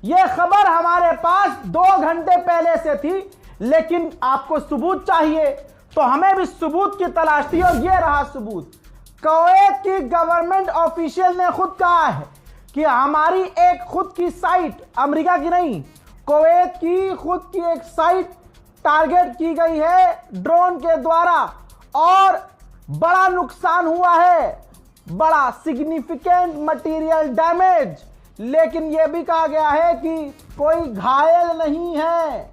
यह खबर हमारे पास 2 घंटे पहले से थी, लेकिन आपको सबूत चाहिए तो हमें भी सबूत की तलाश थी और यह रहा सबूत। कुवैत की गवर्नमेंट ऑफिशियल ने खुद कहा है कि हमारी एक खुद की साइट, अमेरिका की नहीं, कुवैत की खुद की एक साइट टारगेट की गई है ड्रोन के द्वारा और बड़ा नुकसान हुआ है, बड़ा सिग्निफिकेंट मटेरियल डैमेज। लेकिन यह भी कहा गया है कि कोई घायल नहीं है,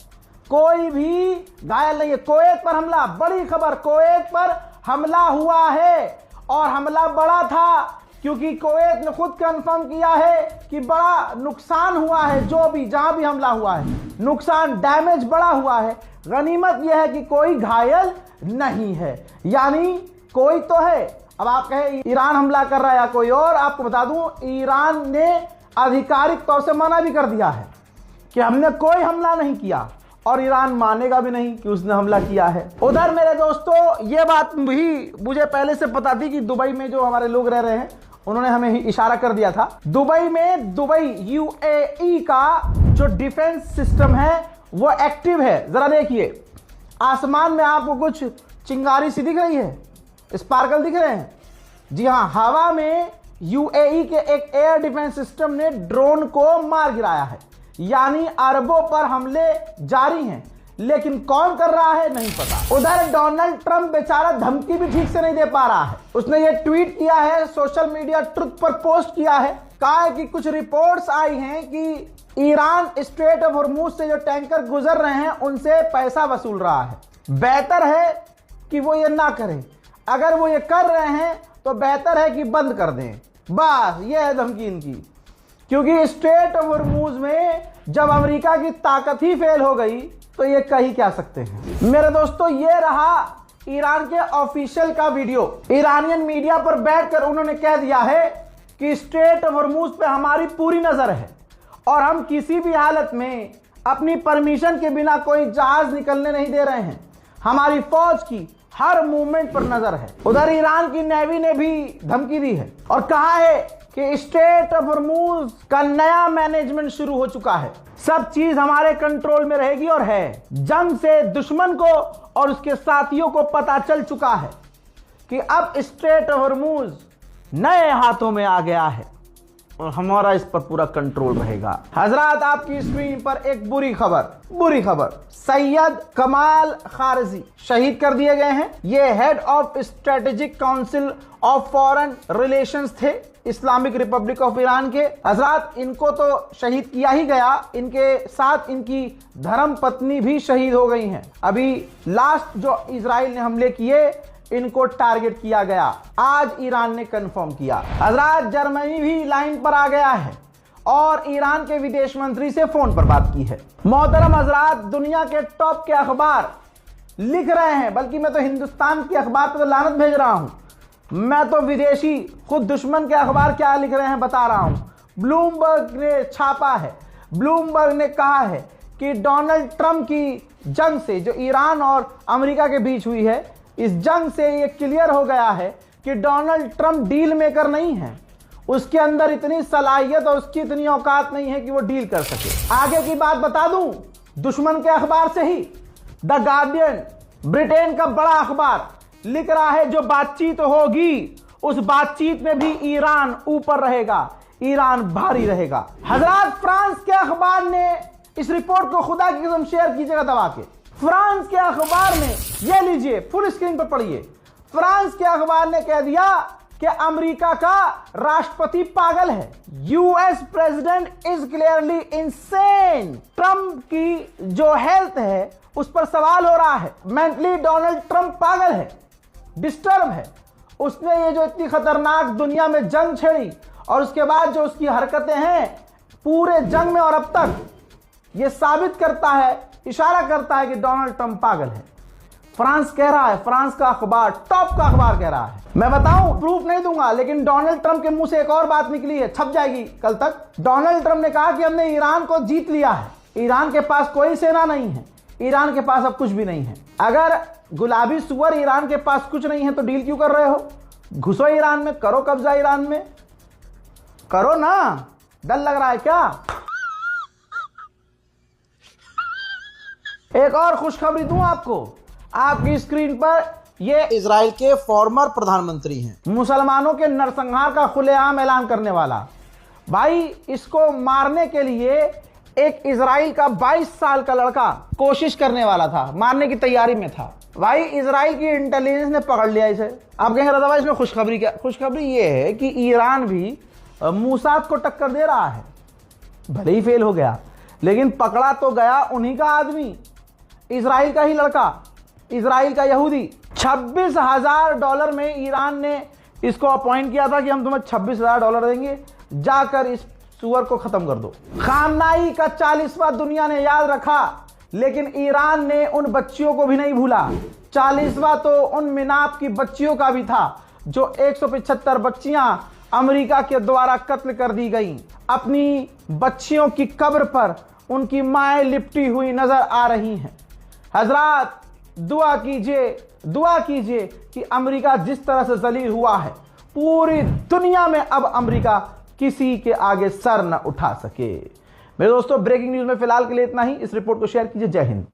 कोई भी घायल नहीं है। कुवैत पर हमला, बड़ी खबर, कुवैत पर हमला हुआ है और हमला बड़ा था क्योंकि कुवैत ने खुद कंफर्म किया है कि बड़ा नुकसान हुआ है। जो भी जहां भी हमला हुआ है नुकसान, डैमेज बड़ा हुआ है। गनीमत यह है कि कोई घायल नहीं है, यानी कोई तो है। अब आप कहें ईरान हमला कर रहा है या कोई और, आपको बता दूं ईरान ने आधिकारिक तौर से मना भी कर दिया है कि हमने कोई हमला नहीं किया और ईरान मानेगा भी नहीं कि उसने हमला किया है। उधर मेरे दोस्तों ये बात भी मुझे पहले से पता थी कि दुबई में जो हमारे लोग रह रहे हैं उन्होंने हमें इशारा कर दिया था। दुबई में, दुबई यूएई का जो डिफेंस सिस्टम है वो एक्टिव है। जरा देखिए, आसमान में आपको कुछ चिंगारी सी दिख रही है, स्पार्कल दिख रहे हैं? जी हां, हवा में यूएई के एक एयर डिफेंस सिस्टम ने ड्रोन को मार गिराया है, यानी अरबों पर हमले जारी हैं। लेकिन कौन कर रहा है नहीं पता। उधर डोनाल्ड ट्रंप बेचारा धमकी भी ठीक से नहीं दे पा रहा है। उसने ये ट्वीट किया है, सोशल मीडिया ट्रुथ पर पोस्ट किया है, कहा है कि कुछ रिपोर्ट्स आई हैं कि ईरान स्ट्रेट ऑफ हॉर्मुज से जो टैंकर गुजर रहे हैं उनसे पैसा वसूल रहा है। बेहतर है कि वो ये ना करें, अगर वो ये कर रहे हैं तो बेहतर है कि बंद कर दें। बस ये है धमकी इनकी, क्योंकि स्ट्रेट ऑफ हॉर्मुज में जब अमेरिका की ताकत ही फेल हो गई तो ये कह क्या सकते हैं। मेरे दोस्तों, ये रहा ईरान के ऑफिशियल का वीडियो। ईरानियन मीडिया पर बैठकर उन्होंने कह दिया है कि स्ट्रेट ऑफ हॉर्मुज पे हमारी पूरी नजर है और हम किसी भी हालत में अपनी परमिशन के बिना कोई जहाज निकलने नहीं दे रहे हैं। हमारी फौज की हर मूवमेंट पर नजर है। उधर ईरान की नेवी ने भी धमकी दी है और कहा है कि स्ट्रेट ऑफ हॉर्मुज का नया मैनेजमेंट शुरू हो चुका है, सब चीज हमारे कंट्रोल में रहेगी और है। जंग से दुश्मन को और उसके साथियों को पता चल चुका है कि अब स्ट्रेट ऑफ हॉर्मुज नए हाथों में आ गया है और हमारा इस पर पूरा कंट्रोल रहेगा। हजरात, आपकी स्क्रीन पर एक बुरी खबर, सैयद कमाल खारजी शहीद कर दिए गए हैं। ये head of strategic council of foreign relations थे इस्लामिक रिपब्लिक ऑफ ईरान के। हजरात, इनको तो शहीद किया ही गया, इनके साथ इनकी धर्म पत्नी भी शहीद हो गई हैं। अभी लास्ट जो इजराइल ने हमले किए इनको टारगेट किया गया, आज ईरान ने कंफर्म किया। हजरात, जर्मनी भी लाइन पर आ गया है और ईरान के विदेश मंत्री से फोन पर बात की है। मोहतरम हजरात, दुनिया के टॉप के अखबार लिख रहे हैं, बल्कि मैं तो हिंदुस्तान के अखबार पर तो लानत भेज रहा हूं, मैं तो विदेशी खुद दुश्मन के अखबार क्या लिख रहे हैं बता रहा हूं। ब्लूमबर्ग ने छापा है, ब्लूमबर्ग ने कहा है कि डोनाल्ड ट्रंप की जंग से जो ईरान और अमेरिका के बीच हुई है, इस जंग से ये क्लियर हो गया है कि डोनाल्ड ट्रंप डील मेकर नहीं है, उसके अंदर इतनी सलाहियत और उसकी इतनी औकात नहीं है कि वो डील कर सके। आगे की बात बता दूं, दुश्मन के अखबार से ही द गार्डियन, ब्रिटेन का बड़ा अखबार, लिख रहा है जो बातचीत होगी उस बातचीत में भी ईरान ऊपर रहेगा, ईरान भारी रहेगा। हजरात, फ्रांस के अखबार ने इस रिपोर्ट को खुदा की कसम शेयर कीजिएगा दबा के। फ्रांस के अखबार ने, ये लीजिए फुल स्क्रीन पर पढ़िए, फ्रांस के अखबार ने कह दिया कि अमेरिका का राष्ट्रपति पागल है। US president is clearly insane. Trump की जो हेल्थ है उस पर सवाल हो रहा है। मेंटली डोनाल्ड ट्रंप पागल है, डिस्टर्ब है। उसने ये जो इतनी खतरनाक दुनिया में जंग छेड़ी और उसके बाद जो उसकी हरकतें हैं पूरे जंग में और अब तक, ये साबित करता है, इशारा करता है कि डोनाल्ड ट्रंप पागल है। फ्रांस कह रहा है, फ्रांस का अखबार, टॉप का अखबार कह रहा है। मैं बताऊं, प्रूफ नहीं दूंगा, लेकिन डोनाल्ड ट्रंप के मुंह से एक और बात निकली है, छप जाएगी कल तक। डोनाल्ड ट्रंप ने कहा कि हमने ईरान को जीत लिया है, ईरान के पास कोई सेना नहीं है, ईरान के पास अब कुछ भी नहीं है। अगर गुलाबी सुअर ईरान के पास कुछ नहीं है तो डील क्यों कर रहे हो? घुसो ईरान में, करो कब्जा ईरान में, करो ना, डर लग रहा है क्या? एक और खुशखबरी दूं आपको, आपकी स्क्रीन पर ये इजराइल के फॉर्मर प्रधानमंत्री हैं। मुसलमानों के नरसंहार का खुलेआम ऐलान करने वाला भाई, इसको मारने के लिए एक इजराइल का 22 साल का लड़का कोशिश करने वाला था, मारने की तैयारी में था भाई। इजराइल की इंटेलिजेंस ने पकड़ लिया इसे। आप कहेंगे रजा भाई इसमें खुशखबरी क्या? खुशखबरी ये है कि ईरान भी मूसाद को टक्कर दे रहा है, भले ही फेल हो गया लेकिन पकड़ा तो गया उन्हीं का आदमी, इजराइल का ही लड़का, इजराइल का यहूदी। $26,000 में ईरान ने इसको अपॉइंट किया था कि हम तुम्हें $26,000 देंगे, जाकर इस सुअर को खत्म कर दो। खामनाई का 40वां दुनिया ने याद रखा, लेकिन ईरान ने उन बच्चियों को भी नहीं भूला। 40वां तो उन मिनाप की बच्चियों का भी था जो 175 बच्चियां अमेरिका के द्वारा कत्ल कर दी गईं। अपनी बच्चियों की कब्र पर उनकी माएं लिपटी हुई नजर आ रही हैं। हजरात, दुआ कीजिए कि अमेरिका जिस तरह से जलील हुआ है, पूरी दुनिया में अब अमेरिका किसी के आगे सर न उठा सके। मेरे दोस्तों, ब्रेकिंग न्यूज में फिलहाल के लिए इतना ही। इस रिपोर्ट को शेयर कीजिए। जय हिंद।